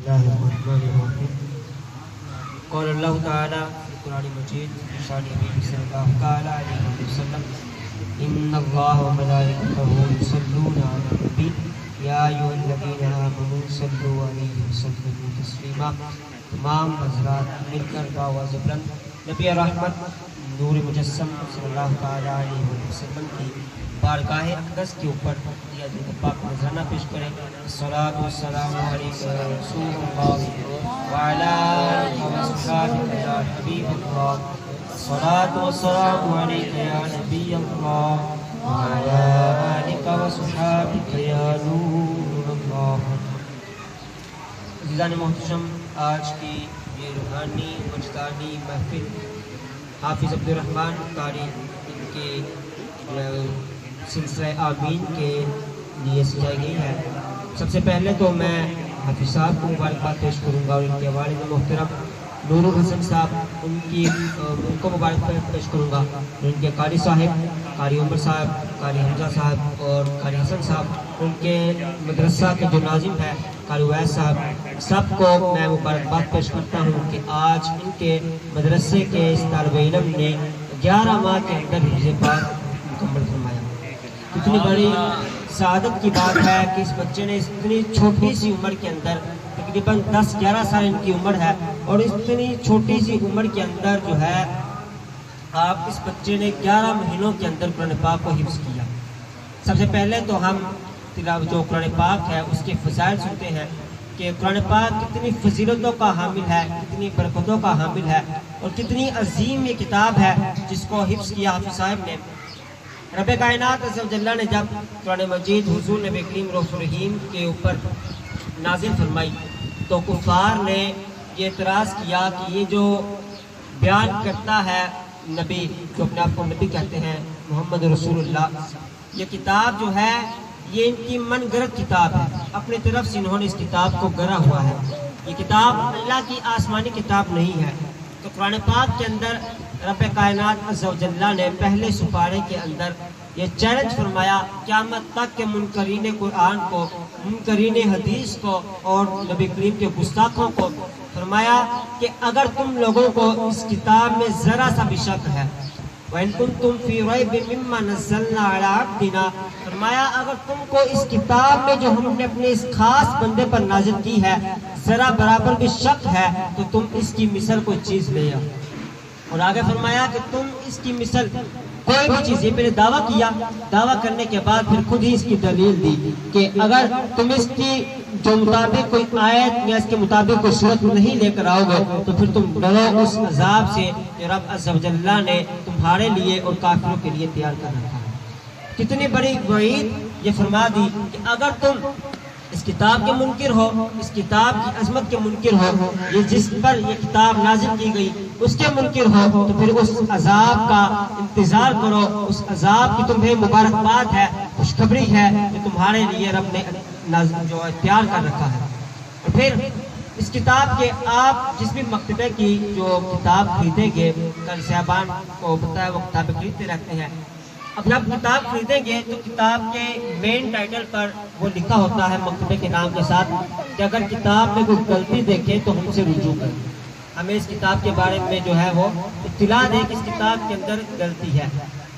قال اللہ تعالی فی قرآن مجید شان نبی صلی اللہ تعالی علیہ وسلم ان اللہ و ملائکتہ یصلون علی النبی یا ایھا الذین آمنوا صلوا علیہ وسلموا تسلیما۔ تمام حضرات مل کر باواز بلند نبی رحمت نور مجسم صلی اللہ تعالی علیہ وسلم کی بارگاہ اقدس کے اوپر دیا جو پاک نذرانہ پیش کریں۔ الصلاۃ والسلام علیکم یا رسول اللہ وعلی آلہ وصحبہ یا حبیب اللہ۔ الصلاۃ والسلام علیکم یا نبی اللہ وعلی آلہ وصحبہ یا نور اللہ۔ عزیزان محتشم، آج کی یہ روحانی وجدانی محفل حافظ عبدالرحمن قاری ان کے سلسلہ آمین کے لیے سجائی گئی ہے۔ سب سے پہلے تو میں حافظ صاحب کو مبارکباد پیش کروں گا اور ان کے والد محترم نور الحسن صاحب ان کو مبارکباد پیش کروں گا، ان کے قاری صاحب قاری عمر صاحب، قاری حمزہ صاحب اور قاری حسن صاحب، ان کے مدرسہ کے جو ناظم ہے قاری ویس صاحب، سب کو میں مبارکباد پیش کرتا ہوں کہ آج ان کے مدرسے کے اس طالب علم نے 11 ماہ کے اندر حفظ پاک مکمل فرمایا۔ اتنی بڑی سعادت کی بات ہے کہ اس بچے نے اتنی چھوٹی سی عمر کے اندر، تقریباً 10-11 سال ان کی عمر ہے، اور اتنی چھوٹی سی عمر کے اندر جو ہے آپ اس بچے نے 11 مہینوں کے اندر قرآن پاک کو حفظ کیا۔ سب سے پہلے تو ہم جو قرآن پاک ہے اس کے فضائل سنتے ہیں کہ قرآن پاک کتنی فضیلتوں کا حامل ہے، کتنی برکتوں کا حامل ہے، اور کتنی عظیم یہ کتاب ہے جس کو حفظ کیا حافظ صاحب نے۔ رب کائنات عز و جل نے جب قرآن مجید حضور نبی کریم رؤوف الرحیم کے اوپر نازل فرمائی تو کفار نے یہ اعتراض کیا کہ یہ جو بیان کرتا ہے نبی، جو اپنے آپ کو نبی کہتے ہیں، محمد رسول اللہ، یہ کتاب جو ہے یہ ان کی من گرد کتاب ہے، اپنی طرف سے انہوں نے اس کتاب کو گرا ہوا ہے، یہ کتاب اللہ کی آسمانی کتاب نہیں ہے۔ تو قرآن پاک کے اندر رب کائنات عز و جل نے پہلے سپارے کے اندر یہ چیلنج فرمایا قیامت تک کہ منکرین قرآن کو، منکرین حدیث کو اور نبی کریم کے گستاخوں کو، فرمایا کہ اگر تم لوگوں کو اس کتاب میں ذرا سا بھی شک ہے، وَإِن كُنتُمْ فِي رَيْبٍ مِّمَّا نَزَّلْنَا عَلَىٰ عَبْدِنَا، فرمایا اگر تم کو اس کتاب میں جو ہم نے اپنے اس خاص بندے پر نازل کی ہے ذرا برابر بھی شک ہے تو تم اس کی مثل کوئی چیز لے آؤ۔ اور آگے فرمایا کہ تم اس کی مثل کوئی بھی چیز، یہ پہلے دعویٰ کیا، دعویٰ کرنے کے بعد پھر خود ہی اس کی دلیل دی کہ اگر تم اس کی جو مطابق کوئی آیت یا اس کے مطابق کوئی صورت نہیں لے کر آؤ گے تو پھر تم ڈرو اس عذاب سے جو رب عز و جل نے تمہارے لیے اور کافروں کے لیے تیار کر رکھا ہے۔ کتنی بڑی وعید یہ فرما دی کہ اگر تم اس کتاب کے منکر ہو، اس کتاب کی عظمت کے منکر ہو، یہ جس پر یہ کتاب نازل کی گئی اس کے منکر ہو تو پھر اس عذاب کا انتظار کرو، اس عذاب کی تمہیں مبارکباد ہے، خوشخبری ہے کہ تمہارے لیے رب نے جو تیار کر رکھا ہے۔ اور پھر اس کتاب کے آپ جس بھی مکتبے کی جو کتاب خریدیں گے، کل صاحبان کو بتایا وہ کتابیں خریدتے رہتے ہیں، اب جب کتاب خریدیں گے تو کتاب کے مین ٹائٹل پر وہ لکھا ہوتا ہے مکتبے کے نام کے ساتھ کہ اگر کتاب میں کوئی غلطی دیکھیں تو ہم سے رجوع کریں، ہمیں اس کتاب کے بارے میں جو ہے وہ اطلاع دے کہ اس کتاب کے اندر غلطی ہے۔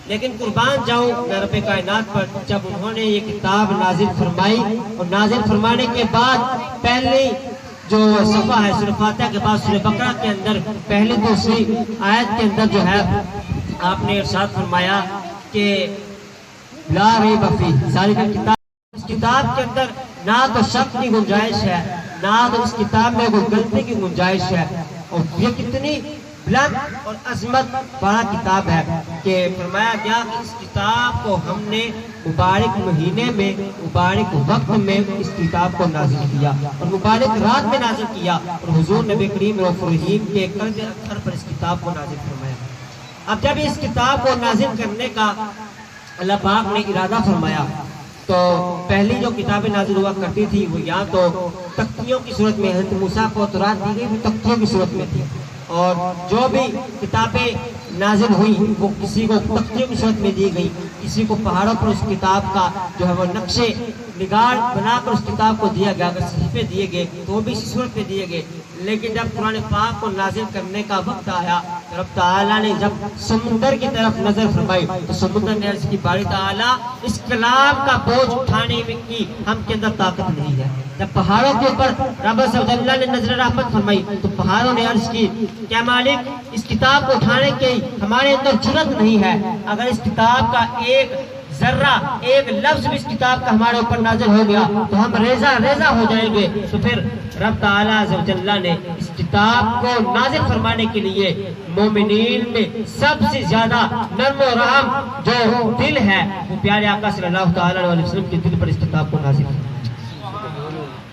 لیکن قربان جاؤں میں رب کائنات پر، جب انہوں نے یہ کتاب نازل فرمائی اور نازل فرمانے کے بعد پہلی جو صفحہ ہے سورہ فاتحہ کے بعد سورہ بقرہ کے اندر پہلی دوسری آیت کے اندر جو ہے آپ نے ارشاد فرمایا کہ لا ریب فیہ، ذالک الکتاب، اس کتاب کے اندر نہ تو شک کی گنجائش ہے، نہ تو اس کتاب میں کوئی غلطی کی گنجائش ہے۔ اور یہ کتنی بلند اور عظمت بڑا کتاب ہے کہ فرمایا گیا کہ اس کتاب کو ہم نے مبارک مہینے میں، مبارک وقت میں اس کتاب کو نازل کیا اور مبارک رات میں نازل کیا، اور حضور نبی کریم رؤوف الرحیم کے قلب اطہر پر اس کتاب کو نازل فرمایا۔ اب جب اس کتاب کو نازل کرنے کا اللہ پاک نے ارادہ فرمایا تو پہلی جو کتابیں نازل ہوا کرتی تھی وہ یا تو تختیوں کی صورت میں، حضرت موسیٰ کو تورات دی گئی وہ تختیوں کی صورت میں تھی، اور جو بھی کتابیں نازل ہوئی وہ کسی کو تختیوں کی صورت میں دی گئی، کسی کو پہاڑوں پر اس کتاب کا جو ہے وہ نقشے بگاڑ بنا کر اس کتاب کو دیا گیا. اگر صحیفے دیے گئے تو وہ بھی اسی صورت پہ دیے گئے. لیکن جب قرآن پاک کو نازل کرنے کا وقت آیا تو رب تعالیٰ نے جب سمندر کی طرف نظر فرمائی تو سمندر نے عرض کی باری تعالیٰ اس کلام کا بوجھ اٹھانے کی ہم کے اندر طاقت نہیں ہے. جب پہاڑوں کے اوپر رب عز و جل نے نظر رحمت فرمائی تو پہاڑوں نے عرض کی کیا مالک اس کتاب کو اٹھانے کی ہمارے اندر جرأت نہیں ہے. اگر اس کتاب کا ایک ذرہ ایک لفظ بھی اس کتاب کا ہمارے اوپر نازل ہو گیا تو ہم ریزہ ریزہ ہو جائیں گے. تو پھر رب تعالیٰ عز و جل نے اس کتاب کو نازل فرمانے کے لیے مومنین میں سب سے زیادہ نرم و رحم جو دل ہے وہ پیارے آقا صلی اللہ تعالیٰ علیہ وسلم کے دل پر اس کتاب کو نازل فرمایا.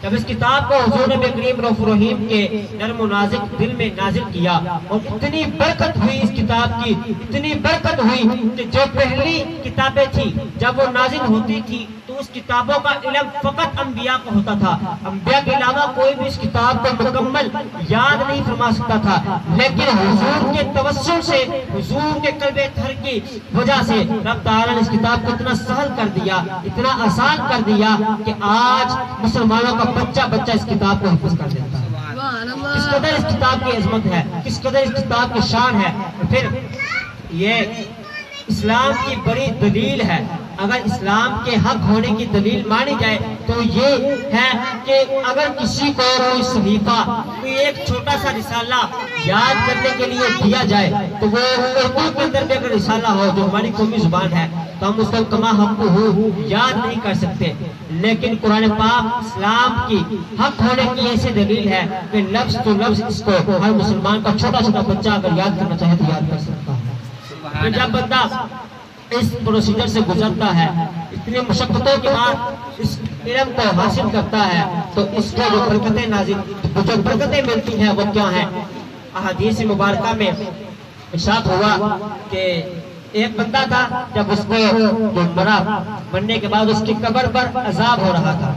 جب اس کتاب کو حضور نبی کریم رؤوف الرحیم کے نرم و نازک دل میں نازل کیا اور اتنی برکت ہوئی اس کتاب کی, اتنی برکت ہوئی کہ جو پہلی کتابیں تھی جب وہ نازل ہوتی تھی تو اس کتابوں کا علم فقط انبیاء کو ہوتا تھا. انبیاء کے علاوہ کوئی بھی اس کتاب کو مکمل یاد نہیں فرما سکتا تھا. لیکن حضور کے توسل سے, حضور کے قلب تھر کی وجہ سے رب تعالیٰ نے اس کتاب کو اتنا سہل کر دیا, اتنا آسان کر دیا کہ آج مسلمانوں کا بچہ بچہ اس کتاب کو حفظ کر دیتا ہے. کس قدر اس کتاب کی عظمت ہے, کس قدر اس کتاب کی شان ہے. پھر یہ اسلام کی بڑی دلیل ہے. اگر اسلام کے حق ہونے کی دلیل مانی جائے تو یہ ہے کہ اگر کسی کو کوئی صحیفہ, کوئی ایک چھوٹا سا رسالہ یاد کرنے کے لیے دیا جائے تو وہ اردو کے اندر بھی اگر رسالہ ہو جو ہماری قومی زبان ہے تو ہم اس کو کما حق ہو یاد نہیں کر سکتے. لیکن قرآن پاک اسلام کی حق ہونے کی ایسی دلیل ہے کہ لفظ تو لفظ اس کو ہر مسلمان کا چھوٹا چھوٹا بچہ اگر یاد کرنا چاہے تو یاد کر سکتا ہے. جب بندہ اس پروسیجر سے گزرتا ہے, اتنی مشقتوں کے بعد اس علم کو حاصل کرتا ہے تو اس کو جو برکتیں نازل, جو برکتیں ملتی ہیں وہ کیا ہیں. احادیث مبارکہ میں ارشاد ہوا کہ ایک بندہ تھا, جب اس کو جو مرا, مرنے کے بعد اس کی قبر پر عذاب ہو رہا تھا.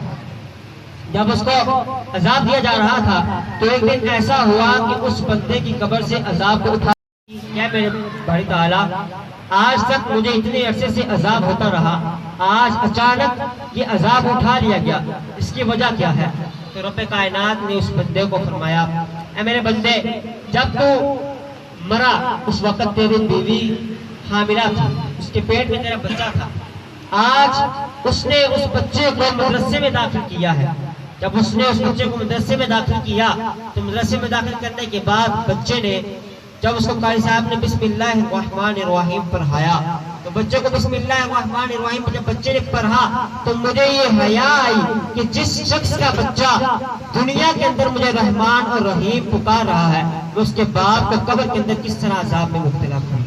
جب اس کو عذاب دیا جا رہا تھا تو ایک دن ایسا ہوا کہ اس بندے کی قبر سے عذاب کو اٹھا کیا میرے باری تعالیٰ آج تک مجھے اتنے عرصے سے عذاب ہوتا رہا, آج اچانک یہ عذاب اٹھا لیا گیا, اس کی وجہ کیا ہے. تو رب کائنات نے اس بندے کو فرمایا اے میرے بندے جب تو مرا اس وقت تیری بیوی حاملہ تھی, اس کے پیٹ میں تیرا بچہ تھا. آج اس نے اس بچے کو مدرسے میں داخل کیا ہے. جب اس نے اس بچے کو مدرسے میں داخل کیا تو مدرسے میں داخل کرنے کے بعد بچے نے جب اس کو قاری صاحب نے بسم اللہ الرحمن الرحیم پڑھایا تو بچے کو بسم اللہ الرحمن الرحیم جب بچے نے پڑھا تو مجھے یہ حیا آئی کہ جس شخص کا بچہ دنیا کے اندر مجھے رحمان اور رحیم پکار رہا ہے وہ اس کے باپ کو قبر کے اندر کس طرح عذاب میں مبتلا کرے.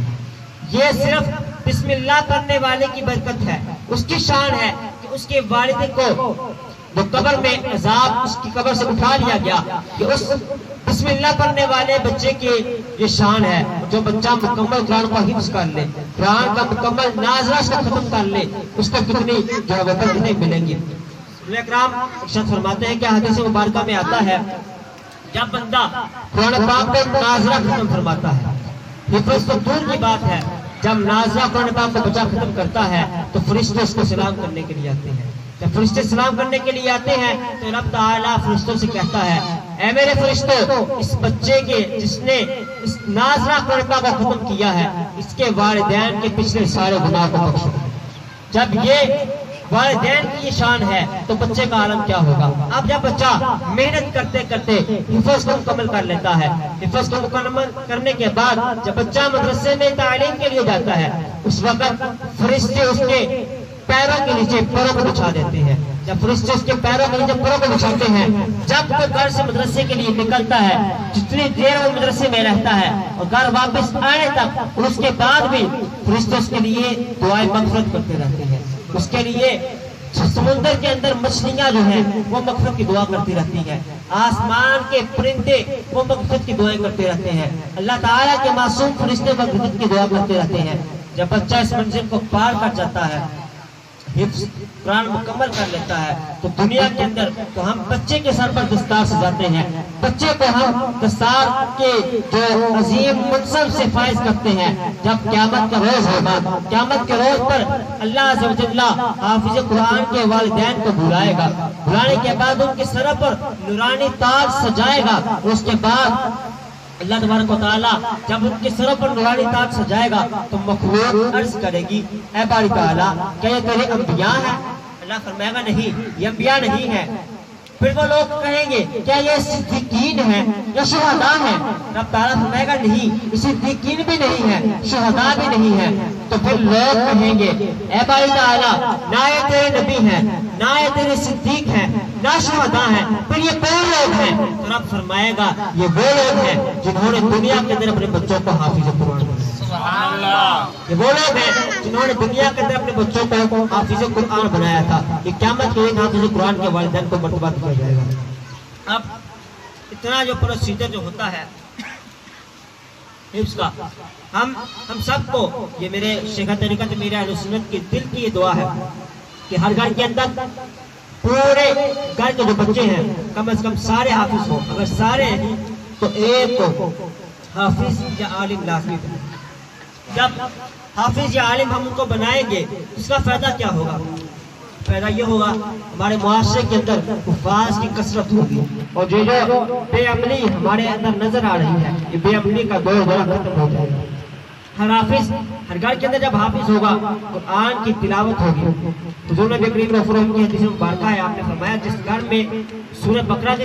یہ صرف بسم اللہ پڑھنے والے کی برکت ہے, اس کی شان ہے کہ اس کے والد کو وہ قبر میں عذاب اس کی قبر سے اٹھا لیا گیا کہ اس بسم اللہ پڑھنے والے بچے کی یہ شان ہے. جو بچہ مکمل قرآن کو حفظ کر لے, قرآن کا مکمل ناظرہ سے ختم کر لے, اس کو کتنی جو ہے برکتیں ملیں گی. اکرام ارشاد فرماتے ہیں کہ حدیث مبارکہ میں آتا ہے جب بندہ قرآن پاک کو ناظرہ ختم فرماتا ہے, حفظ تو دور کی بات ہے, جب ناظرہ قرآن پاک کو بچہ ختم کرتا ہے تو فرشتے اس کو سلام کرنے کے لیے آتے ہیں. جب فرشتے سلام کرنے کے لیے آتے ہیں تو رب تعالیٰ فرشتوں سے کہتا ہے اے میرے فرشتوں اس بچے کے جس نے اس ناظرہ قرآن پاک کو ختم کیا ہے اس کے والدین کے پچھلے سارے گناہ کو بخشو. جب یہ والدین کی یہ شان ہے تو بچے کا عالم کیا ہوگا. اب جب بچہ محنت کرتے کرتے حفظ کو مکمل کر لیتا ہے, حفظ کو مکمل کرنے کے بعد جب بچہ مدرسے میں تعلیم کے لیے جاتا ہے اس وقت فرشتے اس کے پیروں کے نیچے پروں کو بچھا دیتے ہیں. جب فرشتے اس کے پیروں کے نیچے پروں کو بچھاتے ہیں, جب وہ گھر سے مدرسے کے لیے نکلتا ہے, جتنی دیر وہ مدرسے میں رہتا ہے اور گھر واپس آنے تک اور اس کے بعد بھی فرشتے اس کے لیے دعائیں مغفرت کرتے رہتے ہیں. اس کے لیے سمندر کے اندر مچھلیاں جو ہیں وہ مغفرت کی دعا کرتی رہتی ہیں, آسمان کے پرندے وہ مغفرت کی دعائیں کرتے رہتے ہیں, اللہ تعالیٰ کے معصوم فرشتے مغفرت کی دعا کرتے رہتے ہیں. جب بچہ اس منزل کو پار کر جاتا ہے حفظ قرآن مکمل کر لیتا ہے تو دنیا کے اندر تو ہم بچے کے سر پر دستار سجاتے ہیں، بچے کو ہم دستار کے جو عظیم منصب سے فائز کرتے ہیں۔ جب قیامت کا روز ہوگا، قیامت کے روز پر اللہ عز و جل حافظ قرآن کے والدین کو بلائے گا، بلانے کے بعد ان کے سر پر نورانی تاج سجائے گا۔ اس کے بعد اللہ تبارک و تعالیٰ جب ان کے سروں پر نورانی تاج سجائے گا تو مخلوق عرض کرے گی اے باری تعالیٰ کیا یہ تیرے انبیاء ہیں؟ اللہ فرمائے گا نہیں، یہ انبیاء نہیں ہیں۔ پھر وہ لوگ کہیں گے کیا یہ صدیقین ہیں یا شہداء ہیں؟ رب تعالیٰ فرمائے گا نہیں، یہ صدیقین بھی نہیں ہیں، شہداء بھی نہیں ہیں۔ تو پھر لوگ کہیں گے اے باری تعالیٰ نہ یہ تیرے نبی ہیں، نہ یہ تیرے صدیق ہیں، نہ شہداء ہیں، پھر یہ کون لوگ ہیں؟ تو رب فرمائے گا یہ وہ لوگ ہیں جنہوں نے دنیا کے اندر اپنے بچوں کو حافظ قرآن بنایا۔ سبحان اللہ۔ یہ وہ لوگ ہیں جنہوں نے دنیا کے اندر اپنے بچوں کو حافظ قرآن بنایا تھا۔ یہ قیامت کے دن حافظ قرآن کے والدین کو مرتبہ دیا جائے گا۔ اب اتنا جو پروسیجر جو ہوتا ہے حفظ کا، ہم سب کو یہ میرے شیخ طریقت میرے اہل سنت کی دل کی یہ دعا ہے کہ ہر گھر کے اندر پورے گھر کے جو بچے ہیں کم از کم سارے حافظ ہو، اگر سارے ہیں تو ایک کو حافظ یا عالم لازمی ہے۔ جب حافظ یا عالم ہم ان کو بنائیں گے اس کا فائدہ کیا ہوگا؟ فائدہ یہ ہوگا ہمارے معاشرے کے اندر حفاظ کی کثرت ہوگی، اور جو بے عملی ہمارے اندر نظر آ رہی ہے یہ بے عملی کا دور بڑا ختم ہو جائے گا۔ ہر حافظ ہر گھر کے اندر جب حافظ ہوگا قرآن کی تلاوت ہوگی۔ حضور نبی کریم صلی اللہ علیہ وسلم کی حدیث مبارکہ ہے، آپ نے فرمایا جس گھر میں سورہ بقرہ کے